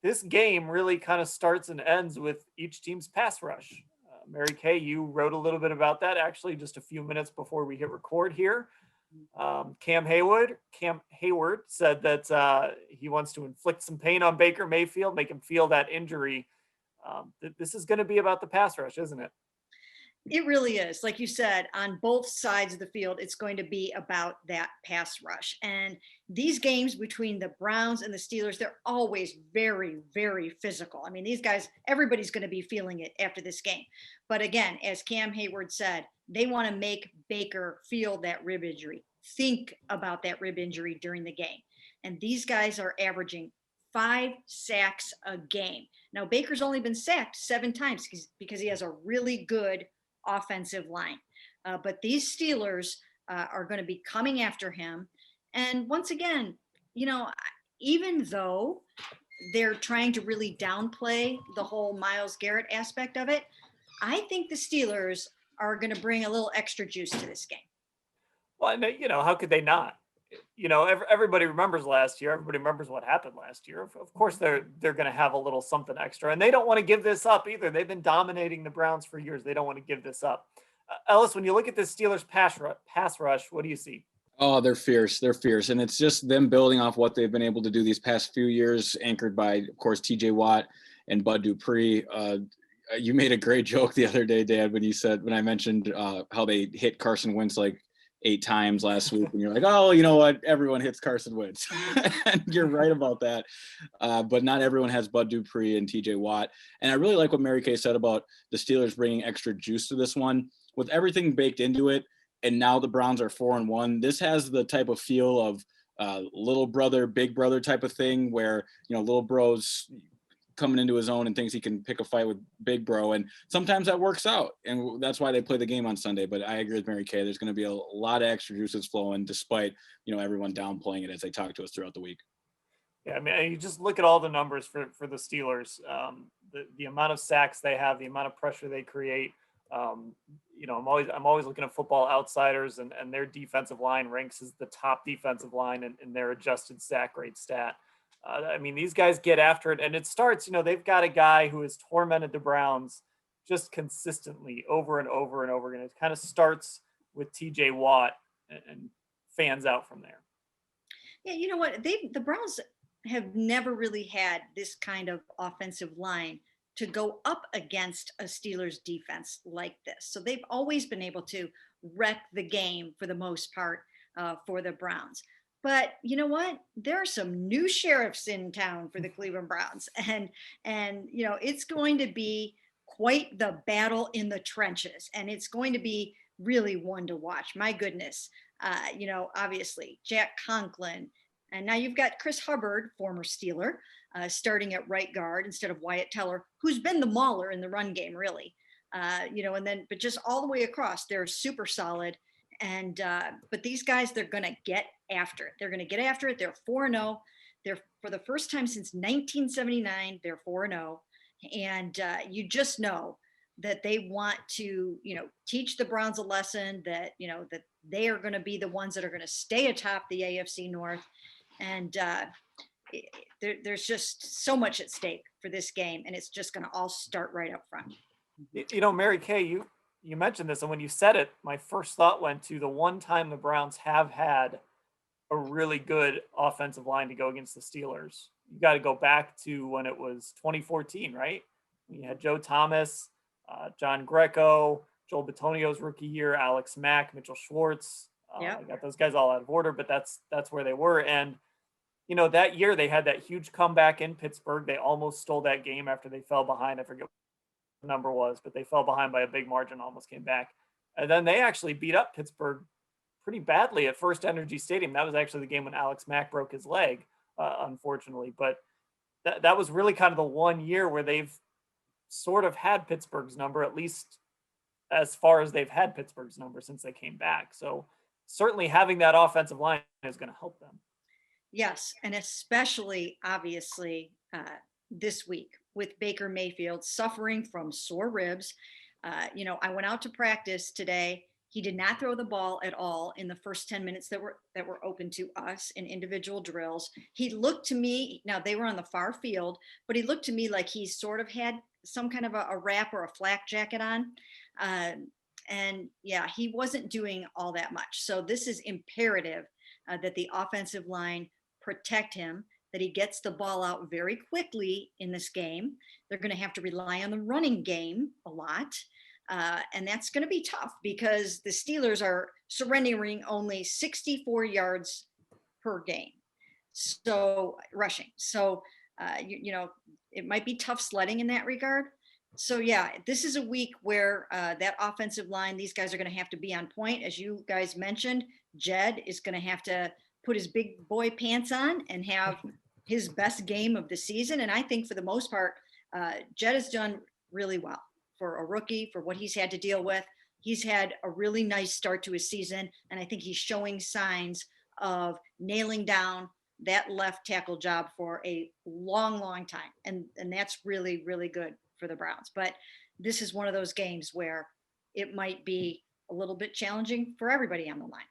this game really kind of starts and ends with each team's pass rush. Mary Kay, you wrote a little bit about that actually just a few minutes before we hit record here. Cam Hayward said that he wants to inflict some pain on Baker Mayfield, make him feel that injury. This is going to be about the pass rush, isn't it? It really is. Like you said, on both sides of the field, it's going to be about that pass rush. And these games between the Browns and the Steelers, they're always very, very physical. I mean, these guys, everybody's going to be feeling it after this game. But again, as Cam Hayward said, they want to make Baker feel that rib injury, think about that rib injury during the game. And these guys are averaging 5 sacks a game. Now, Baker's only been sacked 7 times because he has a really good offensive line. But these Steelers are going to be coming after him. And once again, even though they're trying to really downplay the whole Myles Garrett aspect of it, I think the Steelers are going to bring a little extra juice to this game. Well, how could they not? Everybody remembers last year. Everybody remembers what happened last year. Of course, they're going to have a little something extra, and they don't want to give this up either. They've been dominating the Browns for years. They don't want to give this up. Ellis, when you look at this Steelers pass rush, what do you see? Oh, they're fierce. They're fierce, and it's just them building off what they've been able to do these past few years, anchored by, of course, T.J. Watt and Bud Dupree. You made a great joke the other day, Dad, when I mentioned how they hit Carson Wentz like 8 times last week, and you're like, oh, you know what? Everyone hits Carson Wentz. And you're right about that. But not everyone has Bud Dupree and TJ Watt. And I really like what Mary Kay said about the Steelers bringing extra juice to this one. With everything baked into it, and now the Browns are 4-1, this has the type of feel of little brother, big brother type of thing where, little bro's coming into his own and thinks he can pick a fight with big bro, and sometimes that works out, and that's why they play the game on Sunday. But I agree with Mary Kay, there's going to be a lot of extra juices flowing despite everyone downplaying it as they talk to us throughout the week. Yeah, I mean, you just look at all the numbers for the Steelers, the amount of sacks they have, the amount of pressure they create. I'm always looking at Football Outsiders, and their defensive line ranks as the top defensive line in their adjusted sack rate stat. I mean, these guys get after it, and it starts, they've got a guy who has tormented the Browns just consistently over and over and over again. It kind of starts with TJ Watt and fans out from there. Yeah, you know what? The Browns have never really had this kind of offensive line to go up against a Steelers defense like this. So they've always been able to wreck the game for the most part for the Browns. But you know what? There are some new sheriffs in town for the Cleveland Browns, and it's going to be quite the battle in the trenches, and it's going to be really one to watch. My goodness, obviously Jack Conklin, and now you've got Chris Hubbard, former Steeler, starting at right guard instead of Wyatt Teller, who's been the mauler in the run game, really. But just all the way across, they're super solid. And but these guys, they're going to get after it. They're going to get after it. They're 4-0. They're, for the first time since 1979, they're 4-0. And you just know that they want to, teach the Browns a lesson that, that they are going to be the ones that are going to stay atop the AFC North. And there's just so much at stake for this game. And it's just going to all start right up front. Mary Kay, you mentioned this, and when you said it, my first thought went to the one time the Browns have had a really good offensive line to go against the Steelers. You got to go back to when it was 2014, right? You had Joe Thomas, John Greco, Joel Bitonio's rookie year, Alex Mack, Mitchell Schwartz. I got those guys all out of order, but that's where they were. And that year they had that huge comeback in Pittsburgh. They almost stole that game after they fell behind. I forget number was, but they fell behind by a big margin, almost came back. And then they actually beat up Pittsburgh pretty badly at First Energy Stadium. That was actually the game when Alex Mack broke his leg, unfortunately. But that was really kind of the one year where they've sort of had Pittsburgh's number, at least as far as they've had Pittsburgh's number since they came back. So certainly having that offensive line is going to help them. Yes, and especially, obviously, this week with Baker Mayfield suffering from sore ribs. I went out to practice today. He did not throw the ball at all in the first 10 minutes that were open to us in individual drills. He looked to me, now they were on the far field, but he looked to me like he sort of had some kind of a wrap or a flak jacket on. And yeah, he wasn't doing all that much. So this is imperative that the offensive line protect him, that he gets the ball out very quickly in this game. They're going to have to rely on the running game a lot. And that's going to be tough because the Steelers are surrendering only 64 yards per game. So rushing. So, it might be tough sledding in that regard. So yeah, this is a week where that offensive line, these guys are going to have to be on point. As you guys mentioned, Jed is going to have to put his big boy pants on and have his best game of the season. And I think for the most part, Jed has done really well for a rookie, for what he's had to deal with. He's had a really nice start to his season. And I think he's showing signs of nailing down that left tackle job for a long, long time. And that's really, really good for the Browns. But this is one of those games where it might be a little bit challenging for everybody on the line.